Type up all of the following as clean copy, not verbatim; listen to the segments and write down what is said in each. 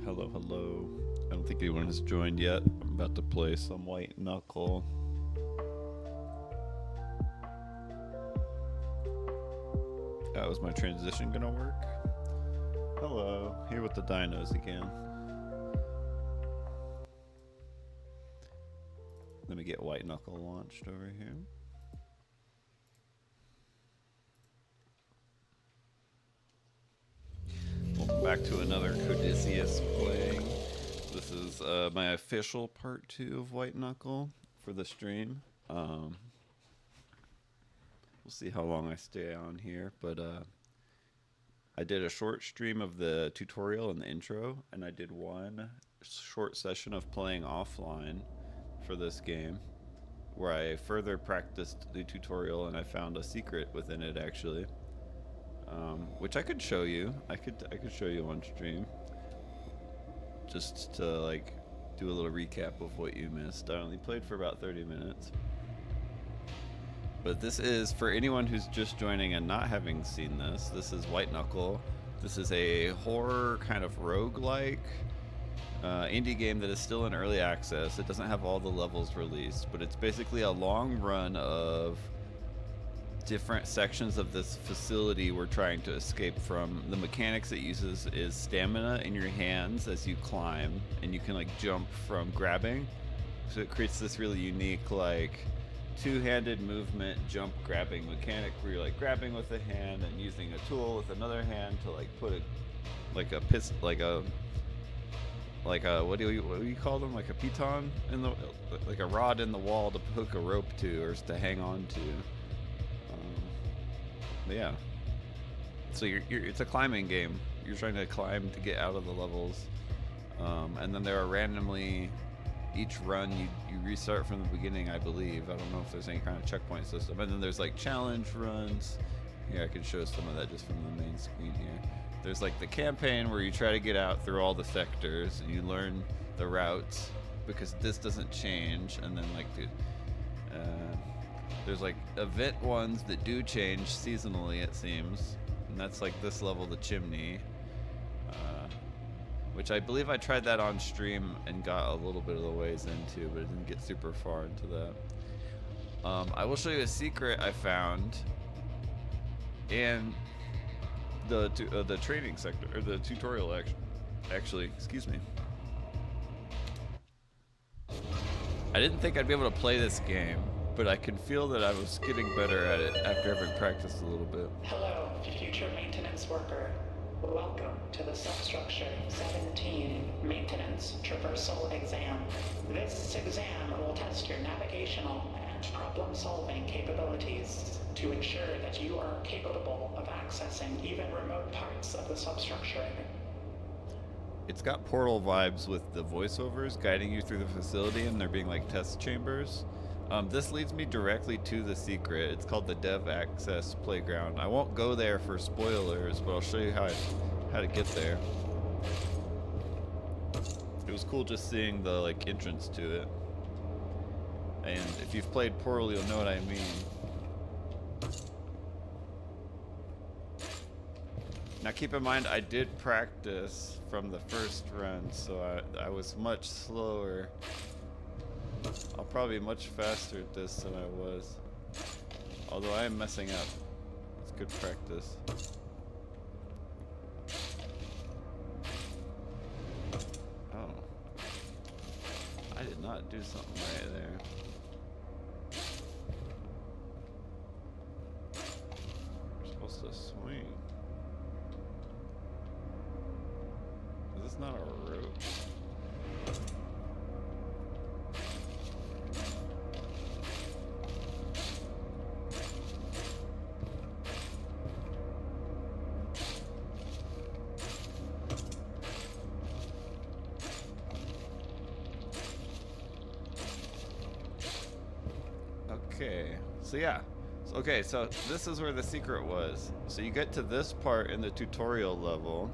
Hello, hello. I don't think anyone has joined yet. I'm about to play some White Knuckle. Was my transition gonna work? Hello, here with the dinos again. Let me get White Knuckle launched over here. Welcome back to another Codicius playing. This is my official part 2 of White Knuckle for the stream. We'll see how long I stay on here, but I did a short stream of the tutorial and the intro, and I did one short session of playing offline for this game, where I further practiced the tutorial and I found a secret within it actually, which I could show you. I could show you on stream, just to like do a little recap of what you missed. I only played for about 30 minutes. But this is, for anyone who's just joining and not having seen this, this is White Knuckle. This is a horror kind of roguelike indie game that is still in early access. It doesn't have all the levels released, but it's basically a long run of different sections of this facility we're trying to escape from. The mechanics it uses is stamina in your hands as you climb, and you can like jump from grabbing. So it creates this really unique like two-handed movement jump grabbing mechanic where you're like grabbing with a hand and using a tool with another hand to like put a like a what do you call them, like a piton in the, like a rod in the wall to hook a rope to or to hang on to. Yeah, so it's a climbing game. You're trying to climb to get out of the levels, and then there are randomly, each run you restart from the beginning, I believe. I don't know if there's any kind of checkpoint system. And then there's like challenge runs. Here, I can show some of that just from the main screen here. There's like the campaign where you try to get out through all the sectors and you learn the routes because this doesn't change. And then like there's like event ones that do change seasonally, it seems. And that's like this level, the chimney. Which I believe I tried that on stream and got a little bit of the ways into, but it didn't get super far into that. I will show you a secret I found in the training sector, or the tutorial actually, excuse me. I didn't think I'd be able to play this game, but I can feel that I was getting better at it after having practiced a little bit. Hello, future maintenance worker. Welcome to the Substructure 17 Maintenance Traversal Exam. This exam will test your navigational and problem-solving capabilities to ensure that you are capable of accessing even remote parts of the substructure. It's got Portal vibes with the voiceovers guiding you through the facility and there being like test chambers. This leads me directly to the secret. It's called the Dev Access Playground. I won't go there for spoilers, but I'll show you how to get there. It was cool just seeing the like entrance to it. And if you've played Portal, you'll know what I mean. Now keep in mind, I did practice from the first run, so I was much slower. I'll probably be much faster at this than I was. Although I am messing up. It's good practice. Oh. I did not do something right there. We're supposed to swing. Is this not a rope? Okay, so yeah. Okay, so this is where the secret was. So you get to this part in the tutorial level,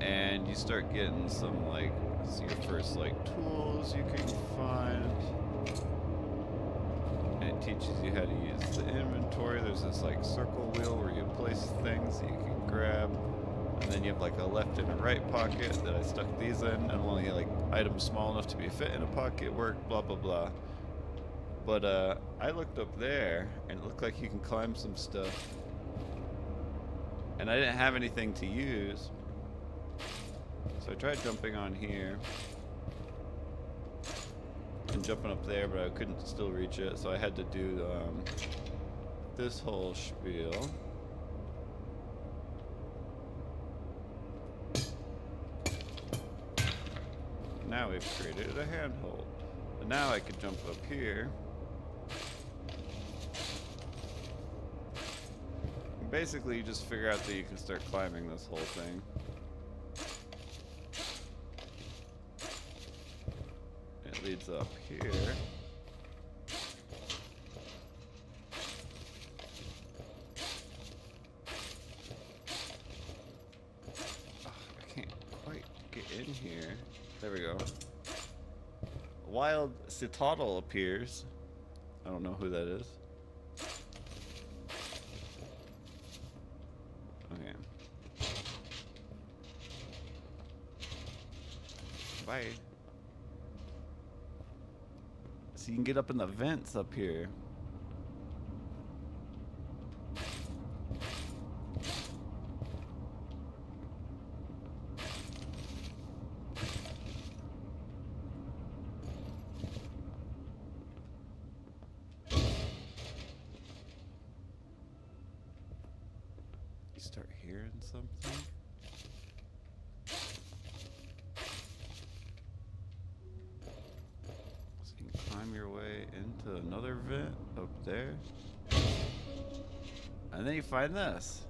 and you start getting some like, this is your first like tools you can find. And it teaches you how to use the inventory. There's this like circle wheel where you place things that you can grab. And then you have like a left and a right pocket that I stuck these in, and only like items small enough to be fit in a pocket work, blah blah blah. But I looked up there, and it looked like you can climb some stuff. And I didn't have anything to use. So I tried jumping on here. And jumping up there, but I couldn't still reach it, so I had to do this whole spiel. Now we've created a handhold. And now I can jump up here. And basically, you just figure out that you can start climbing this whole thing. It leads up here. Oh, I can't quite get in here. There we go. Wild Citadel appears. I don't know who that is. Okay. Bye. So you can get up in the vents up here. You start hearing something. So you can climb your way into another vent up there. And then you find this.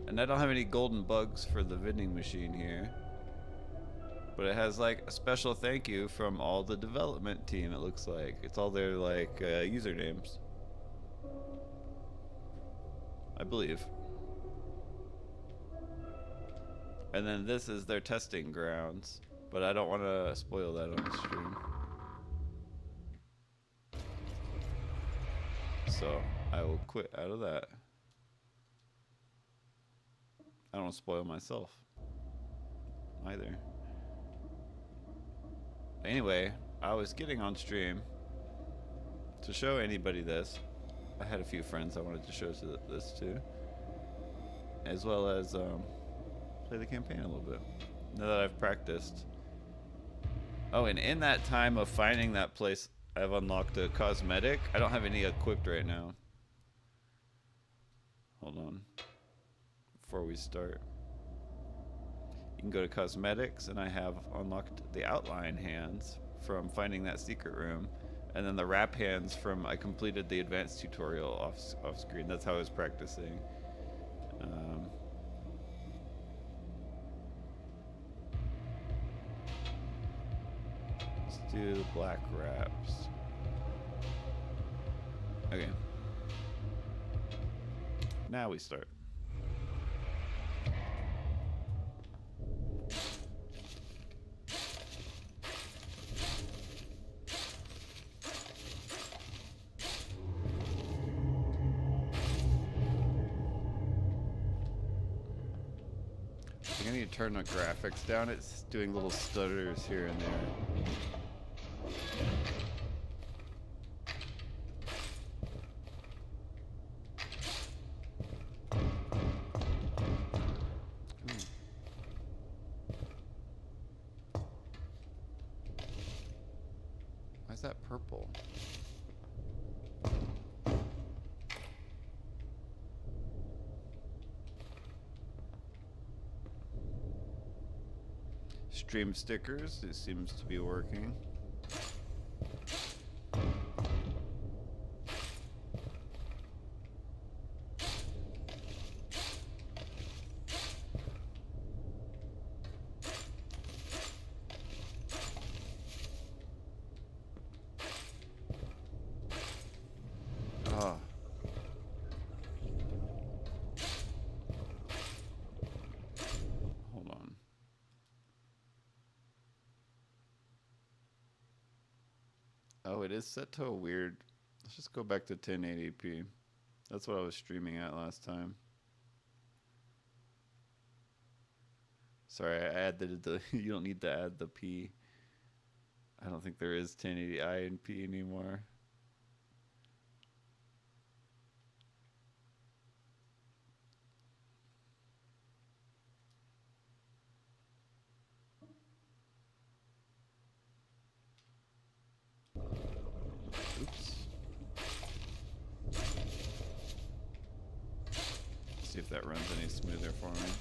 And I don't have any golden bugs for the vending machine here. But it has like a special thank you from all the development team, it looks like. It's all their like usernames. I believe. And then this is their testing grounds. But I don't want to spoil that on the stream. So I will quit out of that. I don't spoil myself either. Anyway, I was getting on stream to show anybody this. I had a few friends I wanted to show this to, as well as play the campaign a little bit. Now that I've practiced. Oh, and in that time of finding that place, I've unlocked a cosmetic. I don't have any equipped right now. Hold on. Before we start. You can go to cosmetics, and I have unlocked the outline hands from finding that secret room, and then the wrap hands from I completed the advanced tutorial off screen. That's how I was practicing. Let's do the black wraps. Okay. Now we start. I need to turn the graphics down. It's doing little stutters here and there. Why is that purple? Stream stickers, it seems to be working. Ah. Hold on. Oh, it is set to a weird... Let's just go back to 1080p. That's what I was streaming at last time. Sorry, I added the. You don't need to add the P. I don't think there is 1080i and P anymore. Oops. See if that runs any smoother for me.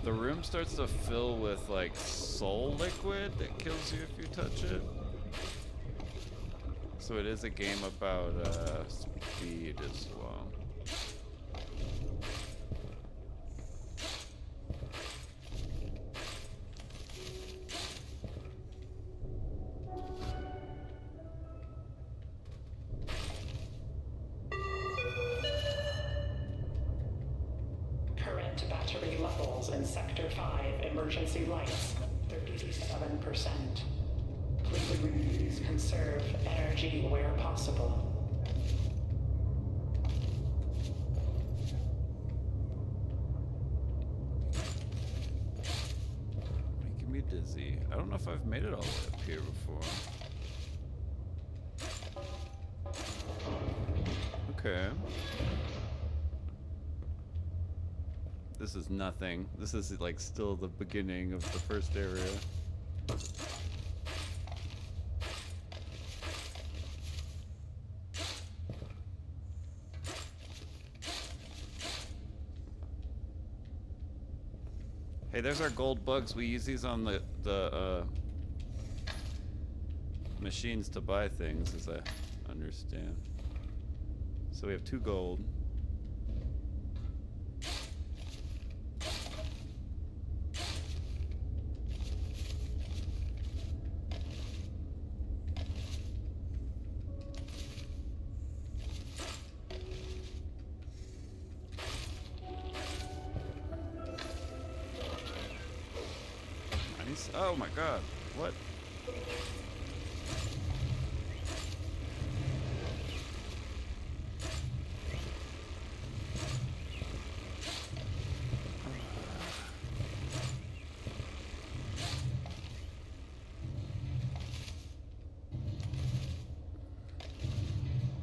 The room starts to fill with like soul liquid that kills you if you touch it. So it is a game about speed as well. Current battery levels in Sector 5 emergency lights, 37%. Please conserve energy where possible. Making me dizzy. I don't know if I've made it all the way up here before. Okay. This is nothing. This is like still the beginning of the first area. Hey, there's our gold bugs. We use these on the machines to buy things, as I understand. So we have 2 gold. Oh my god, what?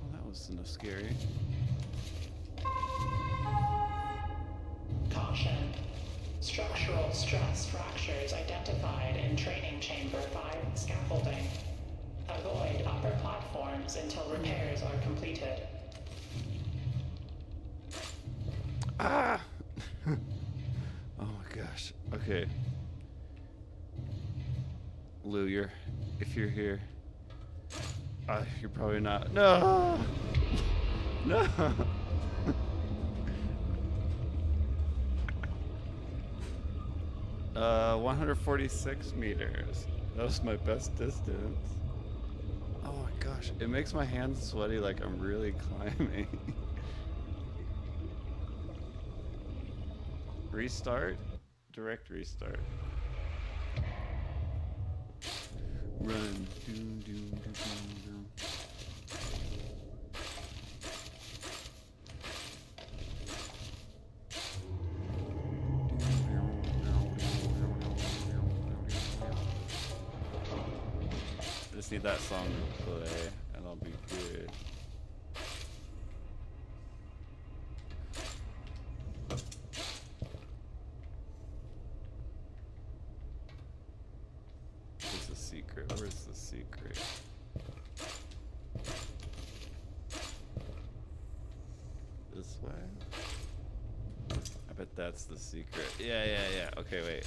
Well, that was enough scary. Caution. Structural stress fractures identified in training chamber 5 scaffolding. Avoid upper platforms until repairs are completed. Ah! Oh my gosh. Okay. Lou, if you're here, you're probably not. No! No! 146 meters. That was my best distance. Oh my gosh, it makes my hands sweaty like I'm really climbing. Restart? Direct restart. Run. Doom, doom, doom, doom, doom. I just need that song to play and I'll be good. Where's the secret? Where's the secret? This way? I bet that's the secret. Yeah. Okay, wait.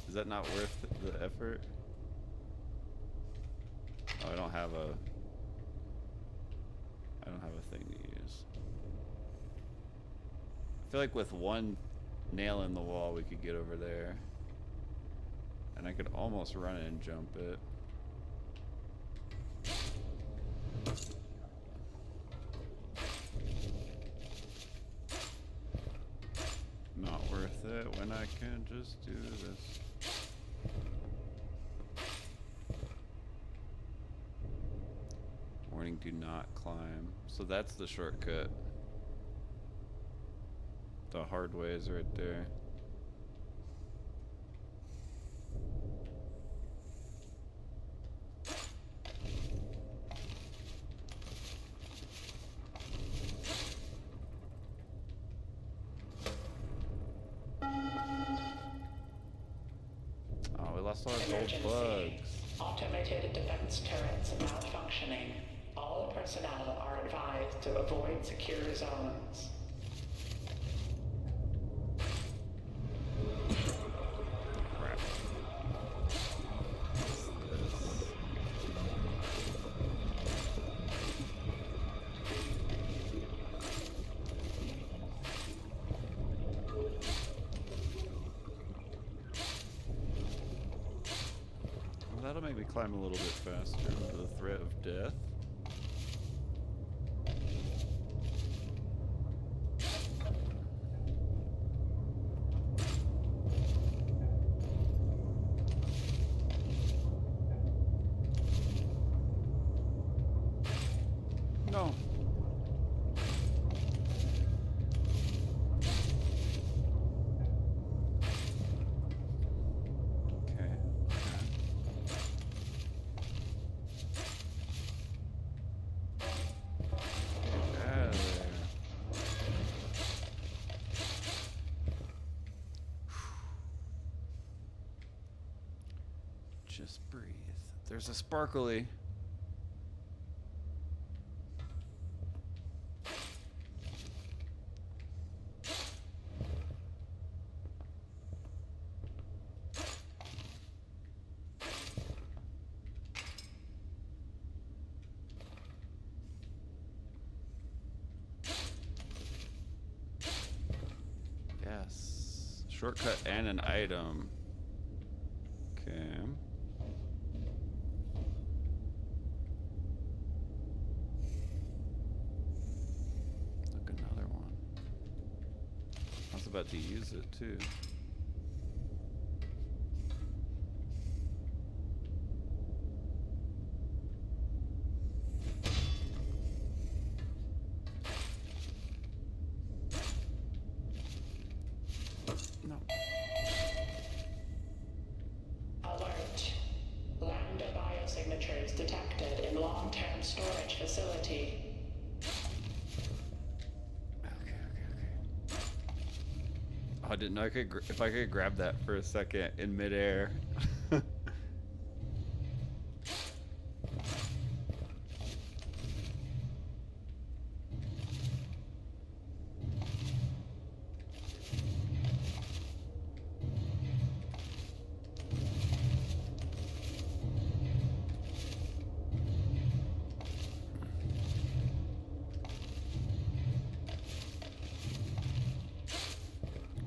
Is that not worth the effort? Oh, I don't have a thing to use. I feel like with one nail in the wall we could get over there. And I could almost run it and jump it. Not worth it. it when I can just do this. Warning, do not climb. So that's the shortcut. The hard way is right there. Oh, we lost all our gold Emergency. bugs. Automated defense turrets malfunctioning. All personnel are advised to avoid secure zones. Crap. Well, that'll make me climb a little bit faster under the threat of death. No. Okay. Get out of there. Just breathe. There's a sparkly. Yes. Shortcut and an item. Okay. Look, another one. I was about to use it too. No. Alert. Lambda biosignatures detected in long-term storage facility. Okay. Oh, I didn't know if I could grab that for a second in midair.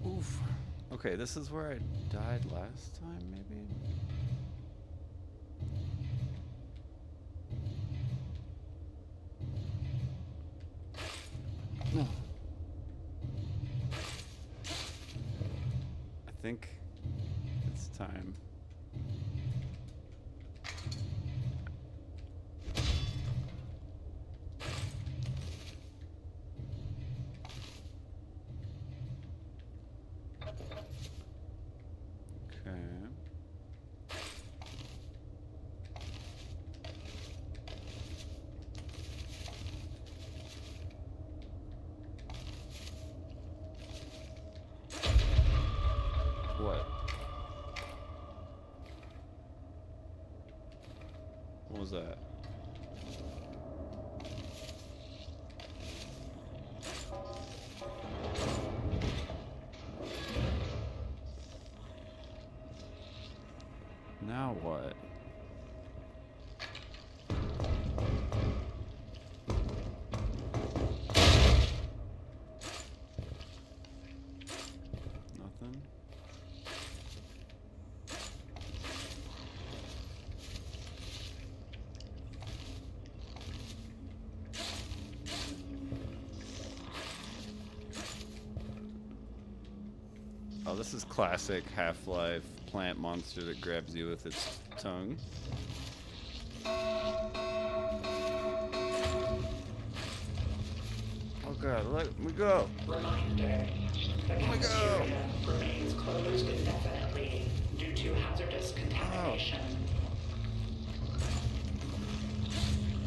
Oof. Okay, this is where I died last time, maybe? No. I think it's time. Okay. What? What was that? Now what? Nothing? Oh, this is classic Half-Life plant monster that grabs you with its tongue. Oh god, let me go! Reminder, the cafeteria remains closed indefinitely due to hazardous contamination.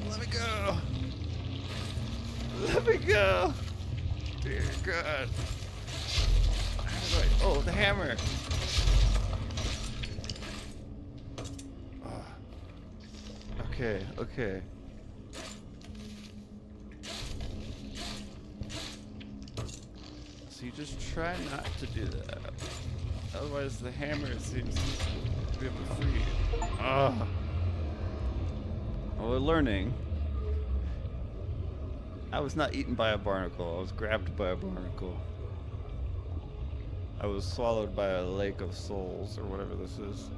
Let me go! Let me go! Dear God. Oh, the hammer! Oh. Okay, okay. So you just try not to do that. Otherwise the hammer seems to be able to free you. Oh. Well, we're learning. I was not eaten by a barnacle. I was grabbed by a barnacle. I was swallowed by a lake of souls, or whatever this is.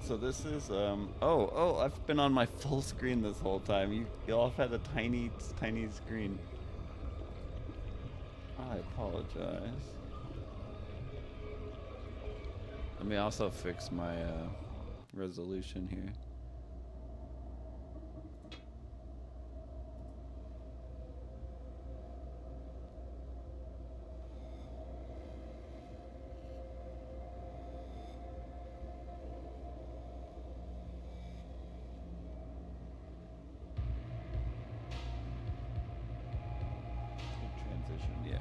So this is, oh, I've been on my full screen this whole time. You all have had a tiny screen. I apologize. Let me also fix my, resolution here. Good transition, yeah.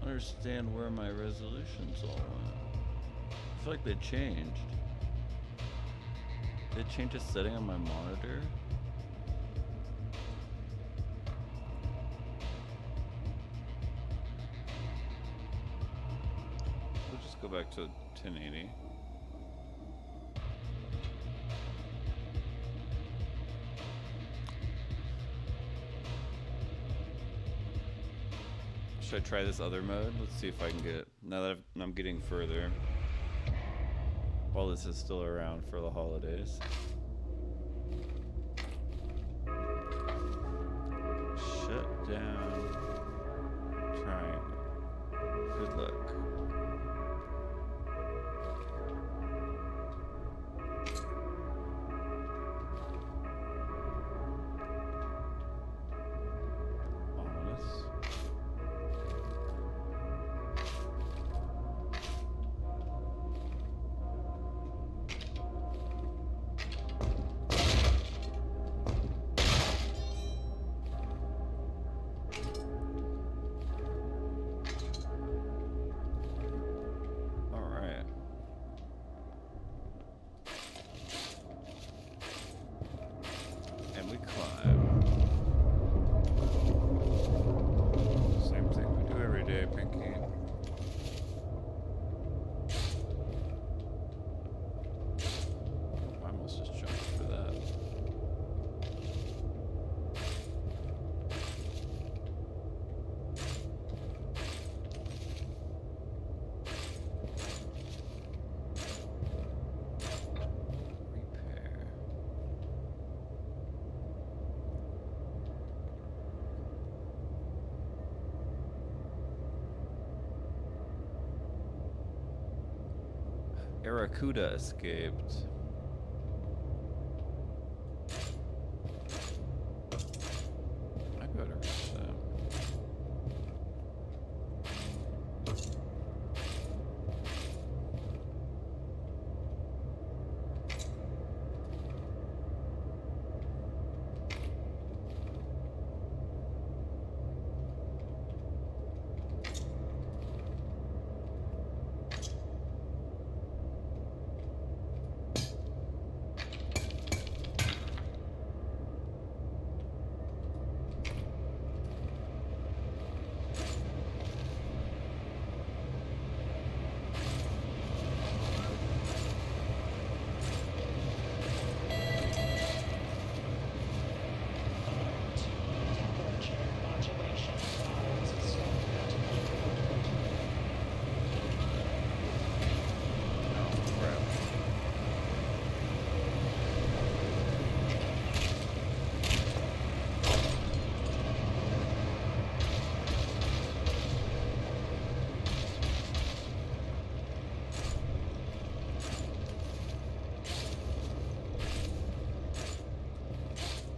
Understand where my resolutions all went. I feel like they changed. Did it change a setting on my monitor? We'll just go back to 1080. Should I try this other mode? Let's see if I can get it. Now that I'm getting further. While this is still around for the holidays. Shut down. Trying. Good luck. Aracuda escaped. I better reach them. Temperature modulation files stopped. Oh, crap.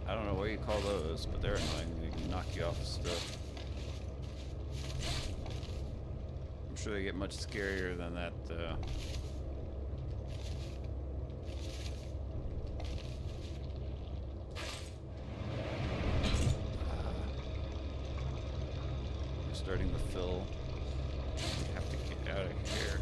I don't know what you call those, but they're annoying. They can knock you off stuff. I'm sure they get much scarier than that, We're starting to fill. We have to get out of here.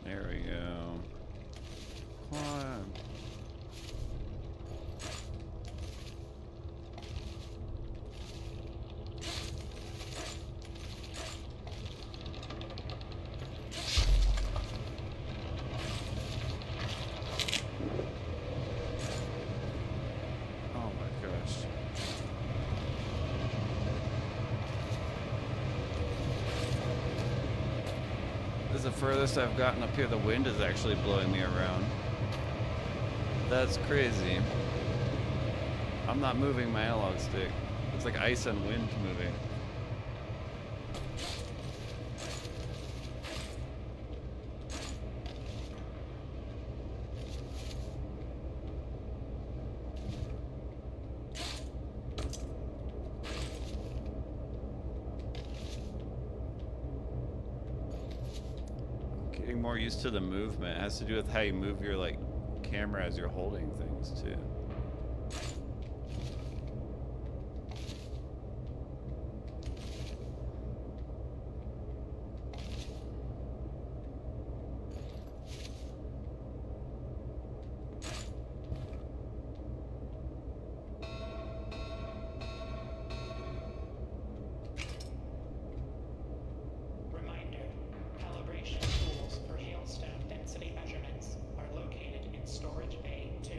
There we go. Climb. Oh my gosh. This is the furthest I've gotten up here. The wind is actually blowing me around. That's crazy. I'm not moving my analog stick. It's like ice and wind moving. Getting more used to the movement. It has to do with how you move your like camera as you're holding things too. Reminder, calibration tools for hailstone density measurements are located in Storage Bay 2.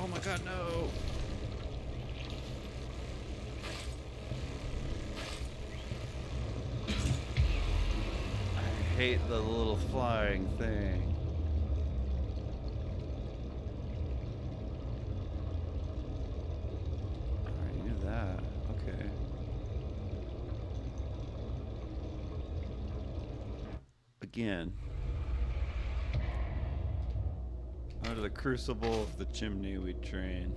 Oh my god, no! I hate the little flying thing. I already knew that. Okay. Again. Under the crucible of the chimney we train.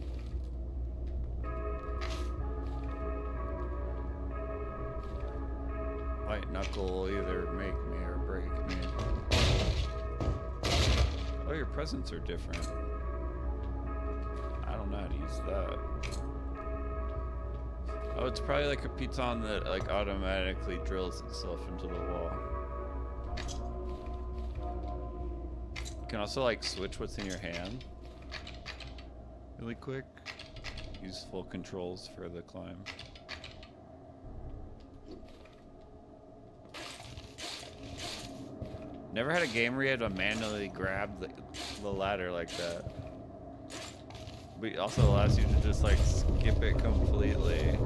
White Knuckle will either make me or break me. Oh, your presents are different. I don't know how to use that. Oh, it's probably like a piton that like automatically drills itself into the wall. You can also like switch what's in your hand really quick. Use full controls for the climb. Never had a game where you had to manually grab the ladder like that. But it also allows you to just like skip it completely.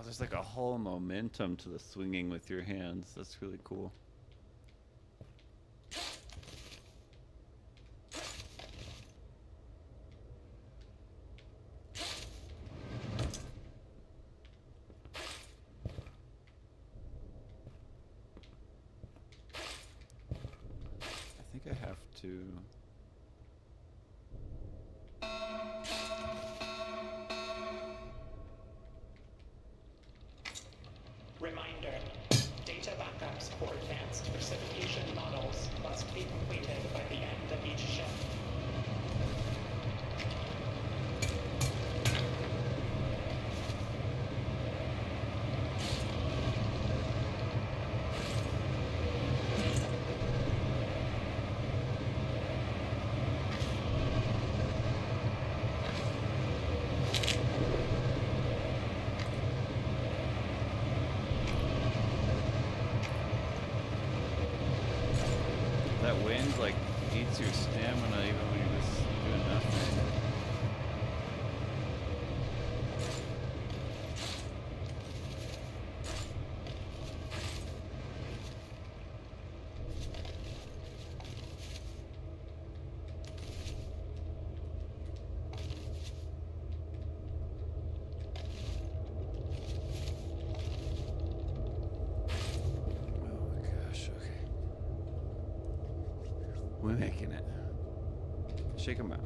There's like a whole momentum to the swinging with your hands. That's really cool. I think I have to... Reminder, data backups for advanced precipitation models must be completed by the end of each shift. That wind like eats your stamina even when you're just doing nothing. We're making it. Shake them out.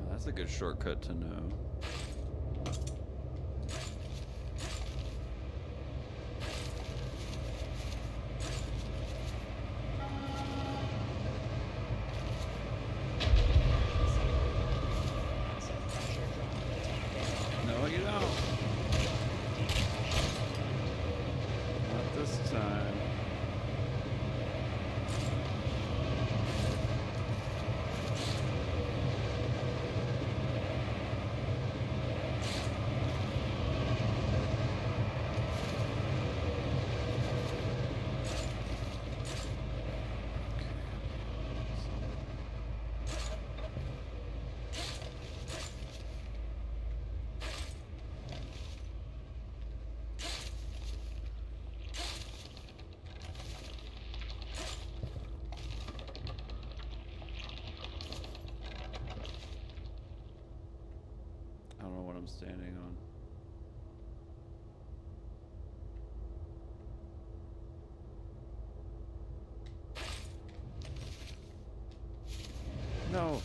That's a good shortcut to know. No, you don't. Not this time. I don't know what I'm standing on. No.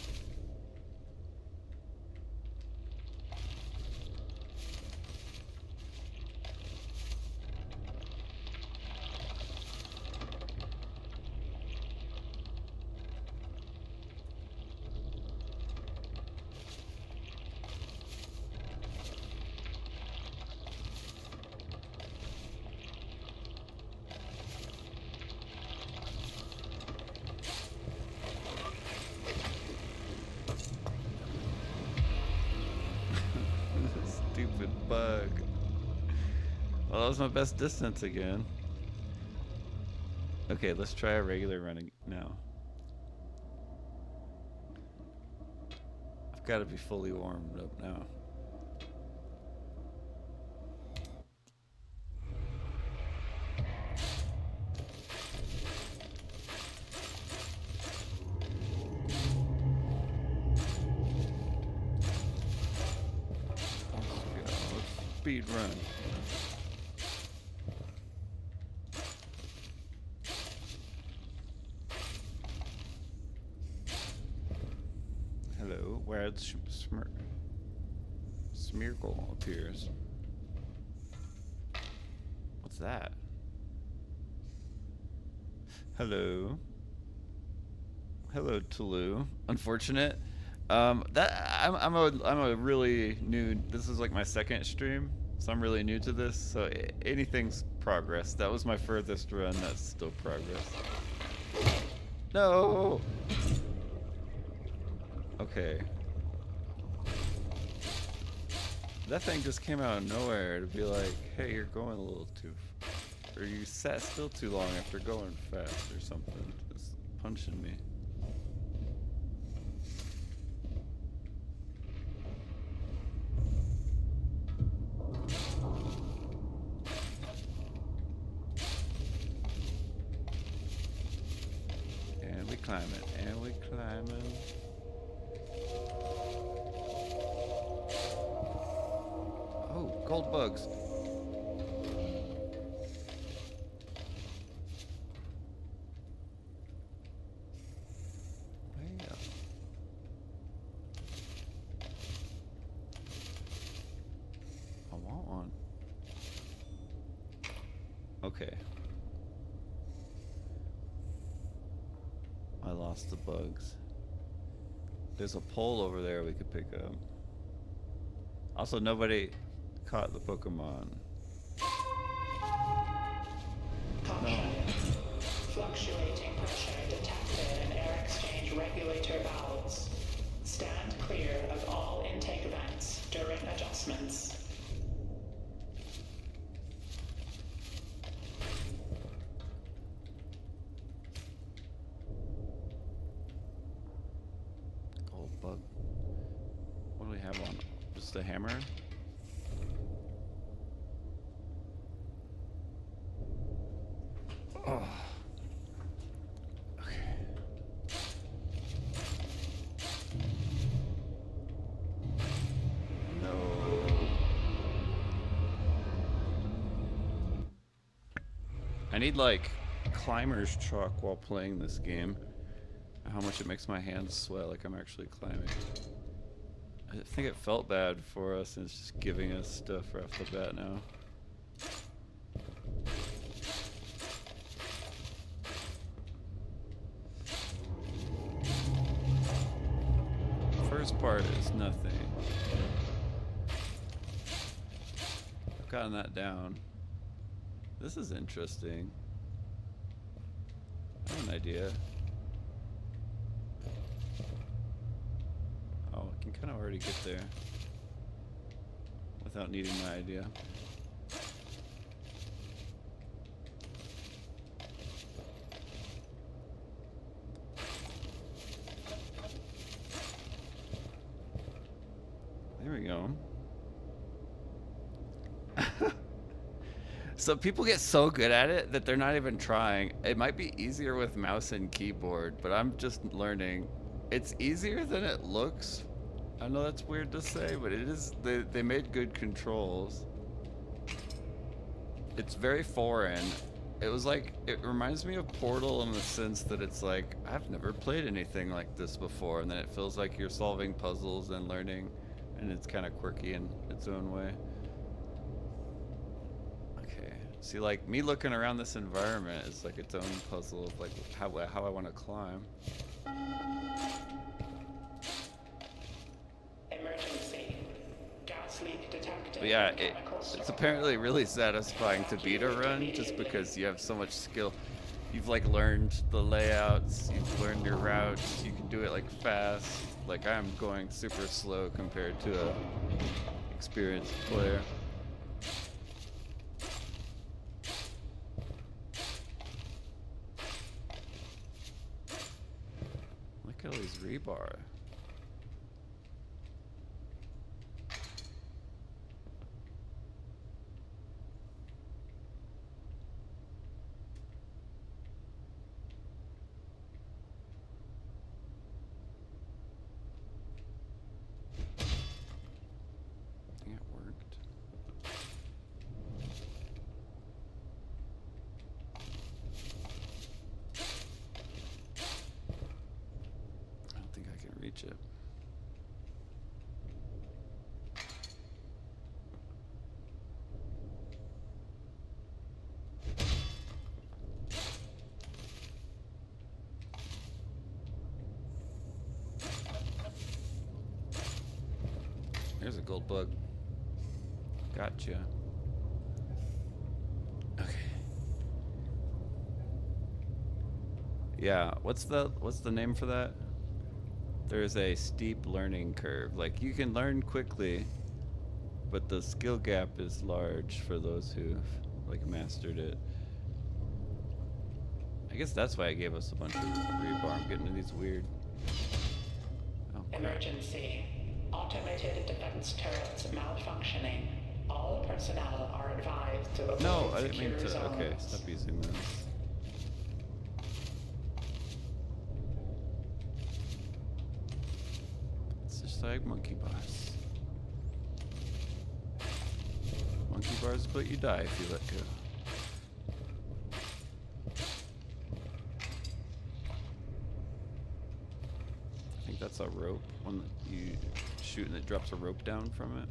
bug. Well, that was my best distance again. Okay, let's try a regular running now. I've got to be fully warmed up now. Speed run. Hello, where the Smeargle appears. What's that? Hello. Hello, Tulu. Unfortunate. I'm a really new. This is like my second stream, so I'm really new to this. So anything's progress. That was my furthest run. That's still progress. No. Okay. That thing just came out of nowhere to be like, hey, you're going a little too, or you sat still too long after going fast or something. Just punching me. And we climbing, and we climbing. Oh, gold bugs. Way up. I want one. Okay. I lost the bugs. There's a pole over there we could pick up. Also, nobody caught the Pokemon. Caution. Fluctuating pressure detected in air exchange regulator valves. Stand clear of all intake vents during adjustments. Gold bug. What do we have on? Just a hammer? Oh. Okay. No. I need like climber's chalk while playing this game. How much it makes my hands sweat like I'm actually climbing. I think it felt bad for us and it's just giving us stuff right off the bat now. First part is nothing. I've gotten that down. This is interesting. I have an idea. Oh, I can kind of already get there without needing my idea. There we go. So people get so good at it that they're not even trying. It might be easier with mouse and keyboard, but I'm just learning. It's easier than it looks. I know that's weird to say, but it is. They made good controls. It's very foreign. It was like, it reminds me of Portal in the sense that it's like, I've never played anything like this before, and then it feels like you're solving puzzles and learning, and it's kind of quirky in its own way. Okay, see, like me looking around this environment is like its own puzzle of like how I want to climb. Emergency. Gas leak detected. But yeah, it's apparently really satisfying to beat a run just because you have so much skill. You've like learned the layouts, you've learned your routes, you can do it like fast. Like I'm going super slow compared to a experienced player. Look at all these rebar. Reach it. There's a gold bug. Gotcha. Okay. Yeah, what's the name for that? There's a steep learning curve. Like, you can learn quickly, but the skill gap is large for those who've like mastered it. I guess that's why it gave us a bunch of rebar. I'm getting to these weird. Oh, Emergency. Automated defense turrets malfunctioning. All personnel are advised to avoid no, I didn't mean secure to. zones. Okay, stop using this. Like monkey bars. Monkey bars, but you die if you let go. I think that's a rope. One that you shoot and it drops a rope down from it.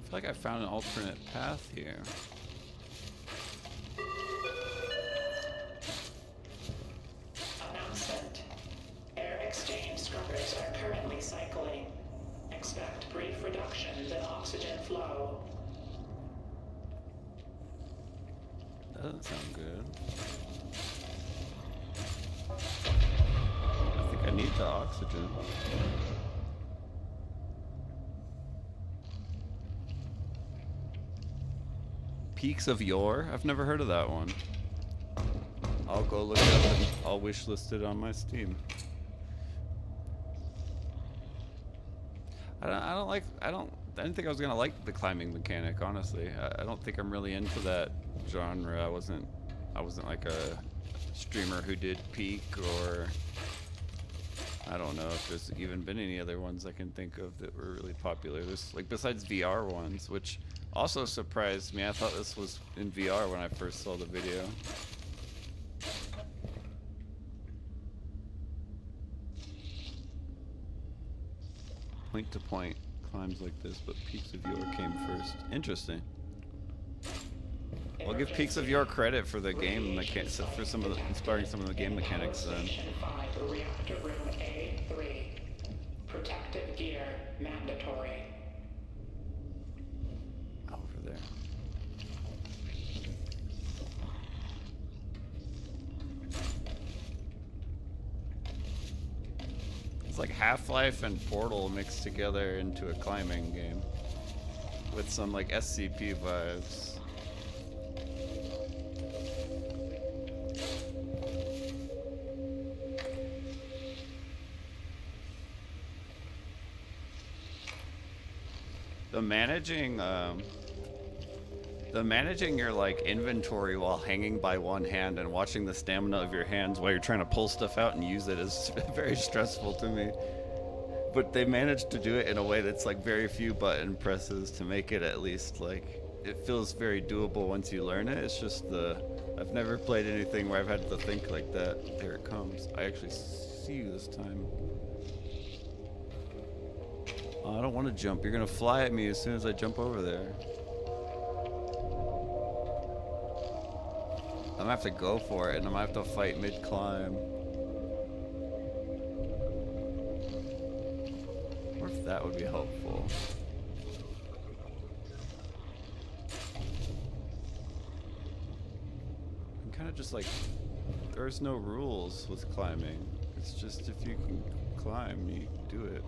I feel like I found an alternate path here. Announcement. Air exchange scrubbers are currently cycling. Expect brief reductions in oxygen flow. Doesn't sound good. I think I need the oxygen. Peaks of Yore? I've never heard of that one. I'll go look it up and I'll wishlist it on my Steam. I didn't think I was gonna like the climbing mechanic, honestly. I don't think I'm really into that genre. I wasn't like a streamer who did Peak, or I don't know if there's even been any other ones I can think of that were really popular. There's like, besides VR ones, which also surprised me. I thought this was in VR when I first saw the video. Point to point climbs like this, but Peaks of Yore came first. Interesting. I'll give Peaks of Yore credit for the game mechanics, for some of the inspiring some of the game mechanics then. Reactor room A3. Protective gear mandatory. Over there. It's like Half-Life and Portal mixed together into a climbing game with some like SCP vibes. The managing your like inventory while hanging by one hand and watching the stamina of your hands while you're trying to pull stuff out and use it is very stressful to me. But they managed to do it in a way that's like very few button presses to make it at least like it feels very doable once you learn it. It's just the I've never played anything where I've had to think like that. There it comes. I actually see you this time. Oh, I don't want to jump. You're gonna fly at me as soon as I jump over there. I'm gonna have to go for it, and I'm gonna have to fight mid-climb. Or if that would be helpful. I'm kind of just like, there's no rules with climbing. It's just if you can climb, you do it.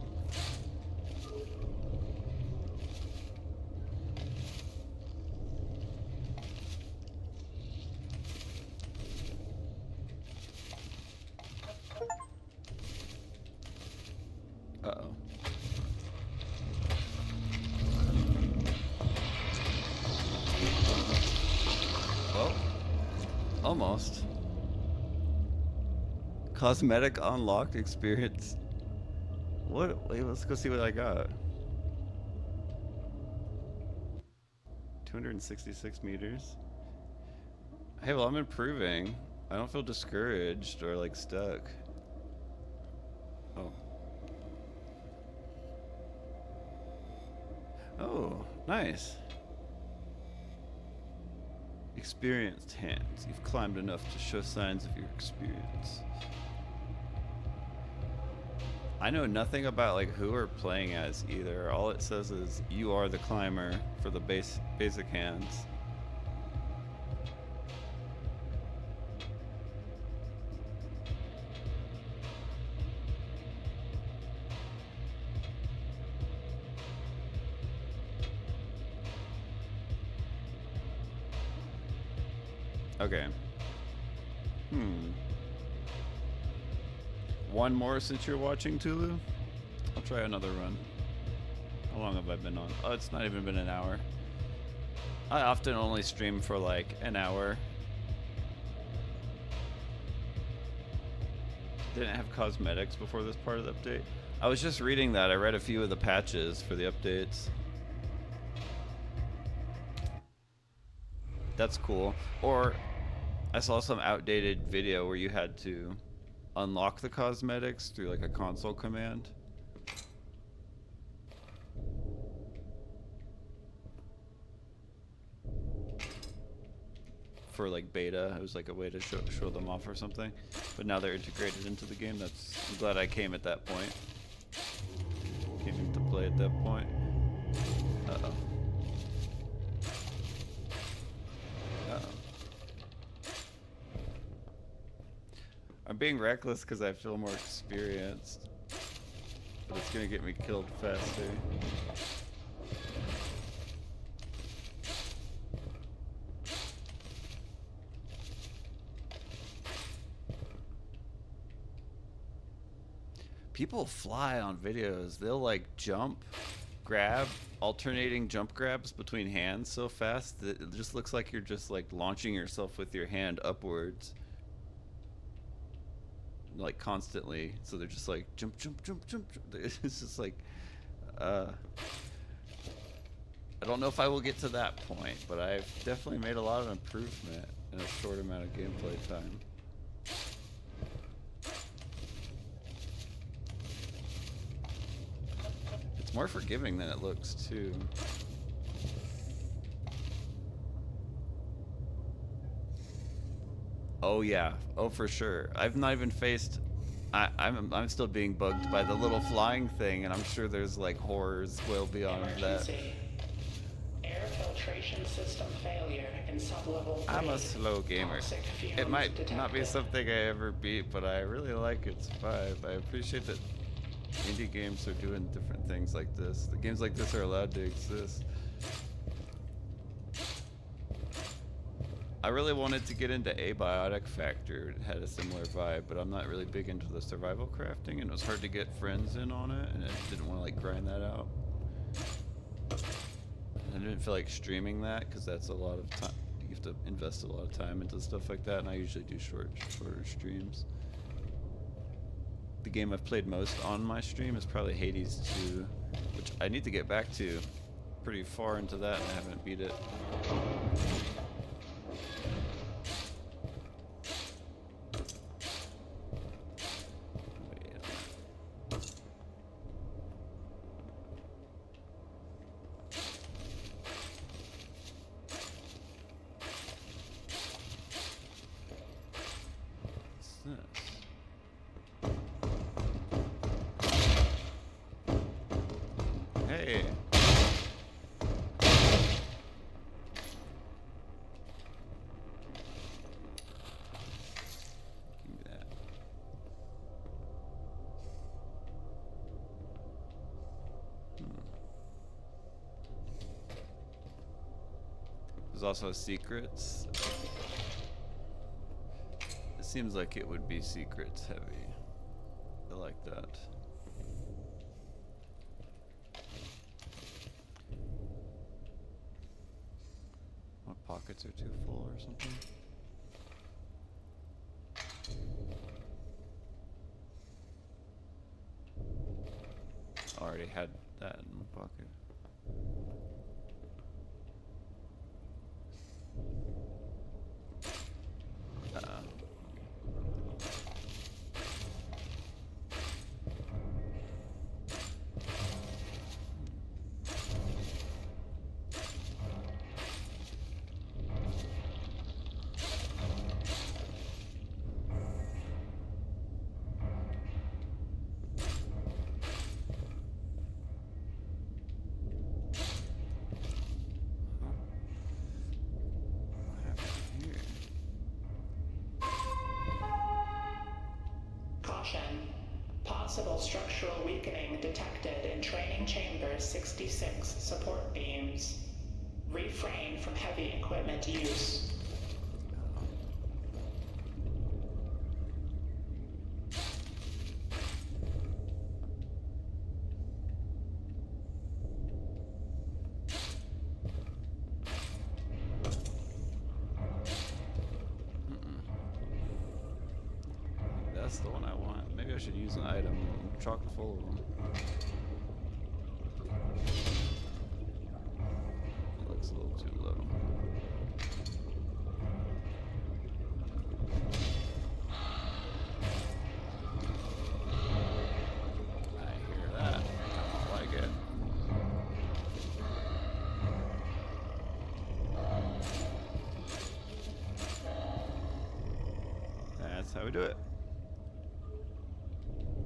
Uh-oh. Well, almost. Cosmetic unlocked experience. What? Wait, let's go see what I got. 266 meters. Hey, well, I'm improving. I don't feel discouraged or like stuck. Oh. Oh, nice. Experienced hands. You've climbed enough to show signs of your experience. I know nothing about like who we're playing as either. All it says is you are the climber for the basic hands. Okay. One more since you're watching, Tulu? I'll try another run. How long have I been on? Oh, it's not even been an hour. I often only stream for like an hour. Didn't have cosmetics before this part of the update. I was just reading that. I read a few of the patches for the updates. That's cool. Or I saw some outdated video where you had to unlock the cosmetics through like a console command. For like beta, it was like a way to show them off or something. But now they're integrated into the game. I'm glad I came at that point. Came into play at that point. Uh-oh. Uh-oh. I'm being reckless because I feel more experienced, but it's gonna get me killed faster. People fly on videos. They'll like jump, grab, alternating jump grabs between hands so fast that it just looks like you're just like launching yourself with your hand upwards. Like constantly, so they're just like jump, jump, jump, jump, jump. It's just like, I don't know if I will get to that point, but I've definitely made a lot of improvement in a short amount of gameplay time. It's more forgiving than it looks too. Oh yeah, oh for sure. I've not even faced. I'm still being bugged by the little flying thing, and I'm sure there's like horrors well beyond that. Air filtration system failure in sublevel 3. I'm a slow gamer. It might not be something I ever beat, but I really like its vibe. I appreciate that indie games are doing different things like this. The games like this are allowed to exist. I really wanted to get into Abiotic Factor. It had a similar vibe, but I'm not really big into the survival crafting, and it was hard to get friends in on it, and I didn't want to like grind that out. I didn't feel like streaming that because that's a lot of time. You have to invest a lot of time into stuff like that, and I usually do shorter streams. The game I've played most on my stream is probably Hades 2, which I need to get back to. Pretty far into that, and I haven't beat it. hey. Give me that. There's also secrets. It seems like it would be secrets heavy. I like that. My pockets are too full or something. Already had that in my pocket. Possible structural weakening detected in training chamber 66 support beams. Refrain from heavy equipment use. That's the one I want. Maybe I should use an item. I'm chock full of them. It looks a little too low. I hear that. I don't like it. That's how we do it.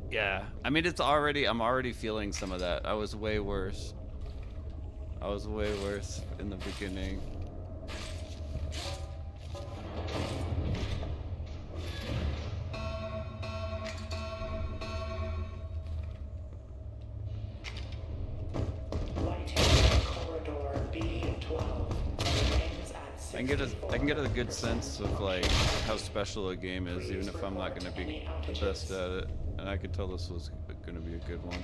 Yeah, I mean, I'm already feeling some of that. I was way worse in the beginning. Corridor B12 remains at I can get a good sense of like how special a game is, even if I'm not going to be the best at it. And I could tell this was going to be a good one.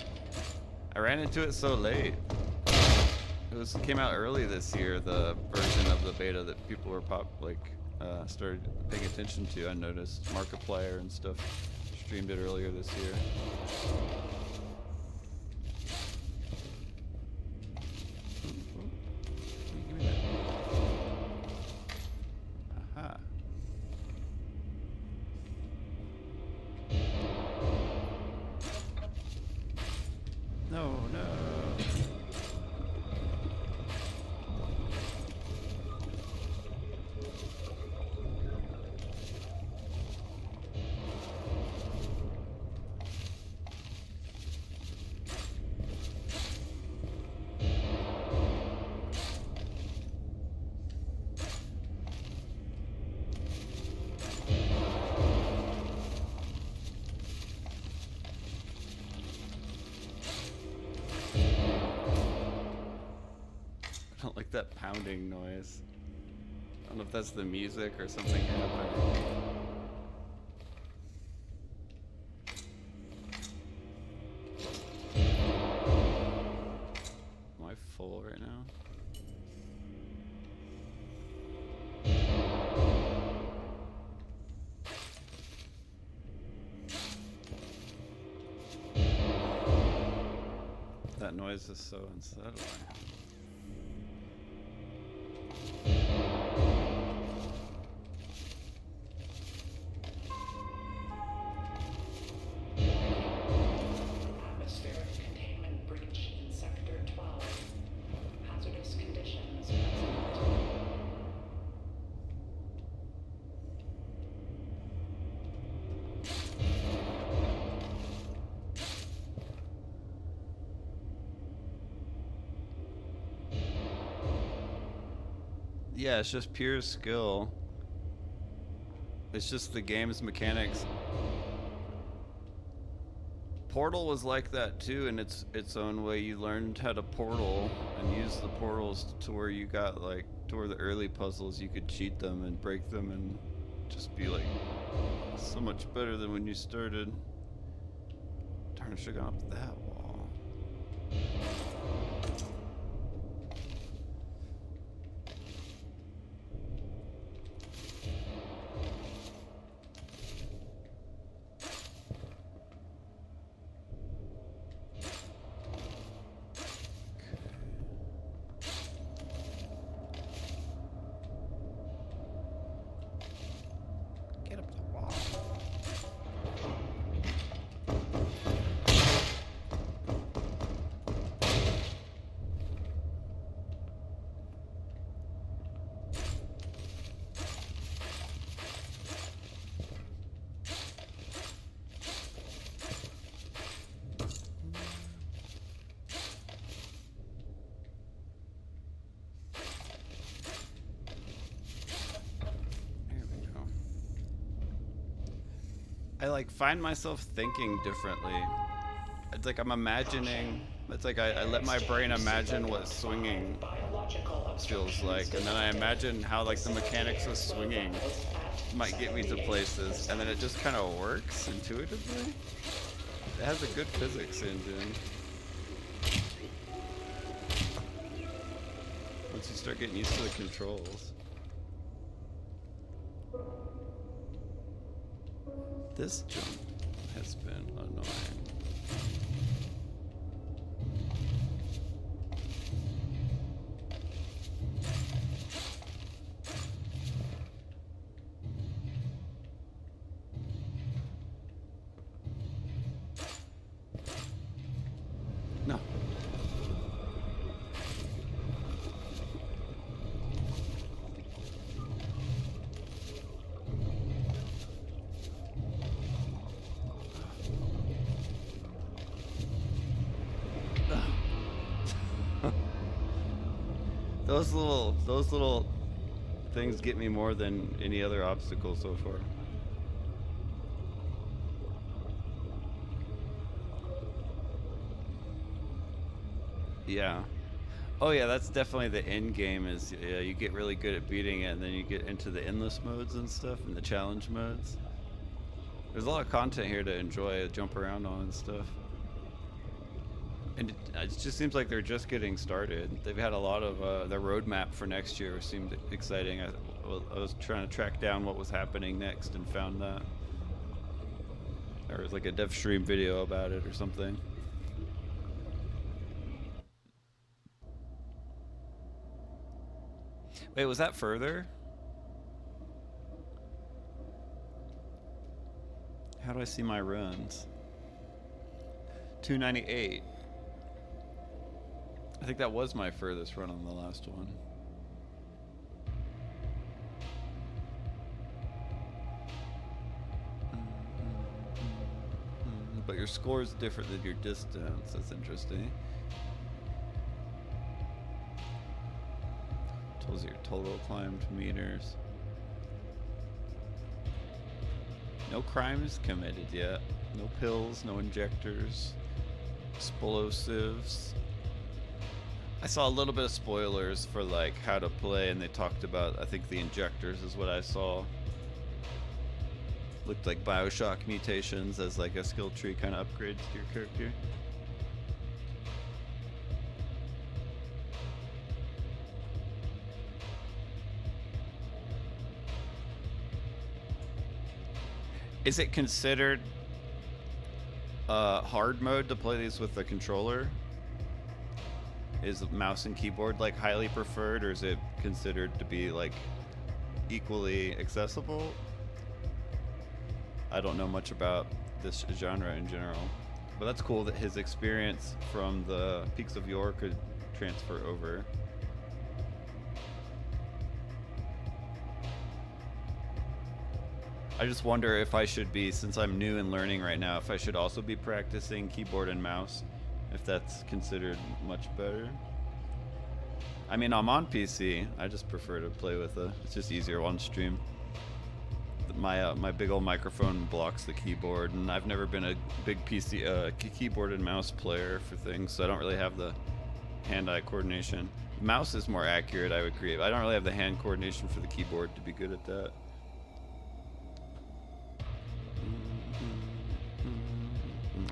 I ran into it so late. It came out early this year, the version of the beta that people were started paying attention to. I noticed Markiplier and stuff streamed it earlier this year. Give me that. Aha. No, no. I don't like that pounding noise. I don't know if that's the music or something happening. Am I full right now? That noise is so unsettling. Yeah, it's just pure skill. It's just the game's mechanics. Portal was like that too, in its own way. You learned how to portal and use the portals to where you got like to where the early puzzles you could cheat them and break them and just be like so much better than when you started. Darn, I should have gone up that wall. Get up the wall. There we go. I like find myself thinking differently. It's like I'm imagining. It's like I let my brain imagine what swinging feels like, and then I imagine how like the mechanics of swinging might get me to places, and then it just kind of works intuitively. It has a good physics engine. Once you start getting used to the controls. This jump has been annoying. No. Those little things get me more than any other obstacle so far. Yeah. Oh yeah, that's definitely the end game. Is yeah, you get really good at beating it, and then you get into the endless modes and stuff, and the challenge modes. There's a lot of content here to enjoy, jump around on and stuff. And it just seems like they're just getting started. They've had a lot of their roadmap for next year seemed exciting. I was trying to track down what was happening next and found that. There was like a dev stream video about it or something. Wait, was that further? How do I see my runs? 298. I think that was my furthest run on the last one. But your score is different than your distance. That's interesting. Tells you your total climbed meters. No crimes committed yet. No pills, no injectors, explosives. I saw a little bit of spoilers for like how to play, and they talked about, I think the injectors is what I saw. Looked like Bioshock mutations as like a skill tree kind of upgrades to your character. Is it considered hard mode to play these with the controller? Is mouse and keyboard like highly preferred, or is it considered to be like equally accessible? I don't know much about this genre in general, but that's cool that his experience from the Peaks of Yore could transfer over. I just wonder if I should be, since I'm new and learning right now, if I should also be practicing keyboard and mouse, if that's considered much better. I mean, I'm on PC. I just prefer to play with it's just easier on stream. My big old microphone blocks the keyboard, and I've never been a big PC keyboard and mouse player for things, so I don't really have the hand-eye coordination. Mouse is more accurate, I would agree. I don't really have the hand coordination for the keyboard to be good at that.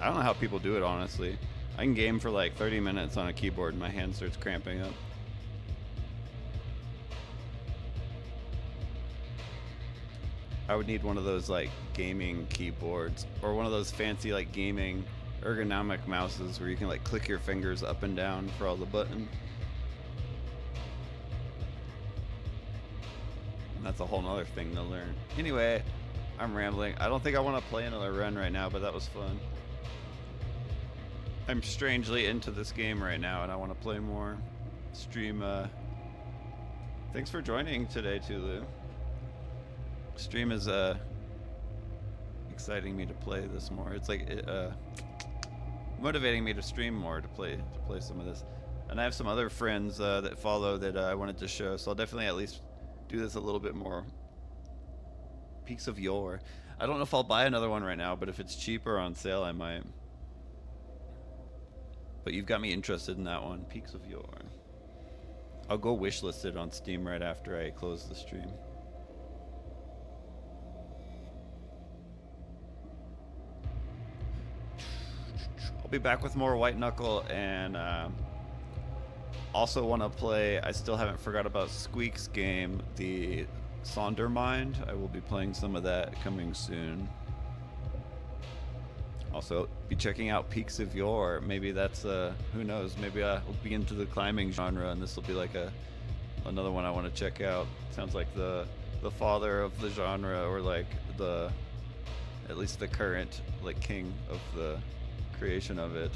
I don't know how people do it, honestly. I can game for like 30 minutes on a keyboard and my hand starts cramping up. I would need one of those like gaming keyboards, or one of those fancy like gaming ergonomic mouses where you can like click your fingers up and down for all the buttons. And that's a whole nother thing to learn. Anyway, I'm rambling. I don't think I want to play another run right now, but that was fun. I'm strangely into this game right now, and I want to play more. Stream, thanks for joining today, Tulu. Stream is, exciting me to play this more. It's like, motivating me to stream more, to play some of this. And I have some other friends, that follow that I wanted to show, so I'll definitely at least do this a little bit more. Peaks of Yore. I don't know if I'll buy another one right now, but if it's cheaper on sale, I might. But you've got me interested in that one, Peaks of Yore. I'll go wishlist it on Steam right after I close the stream. I'll be back with more White Knuckle, and also want to play, I still haven't forgot about Squeak's game, the Sondermind. I will be playing some of that coming soon. Also, be checking out Peaks of Yore. Maybe that's, who knows, maybe we'll be into the climbing genre, and this will be like another one I want to check out. Sounds like the father of the genre, or like at least the current, like, king of the creation of it.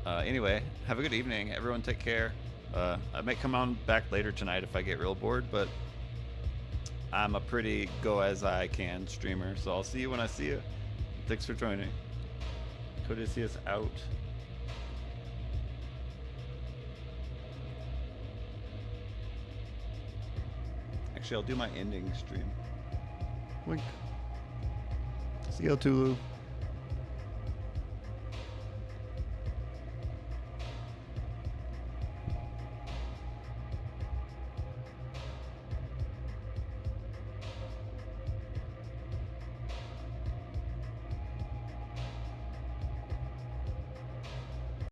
Anyway, have a good evening. Everyone take care. I might come on back later tonight if I get real bored, but I'm a pretty go-as-I-can streamer, so I'll see you when I see you. Thanks for joining. Codicius out. Actually, I'll do my ending stream. Wink. See you, Tulu.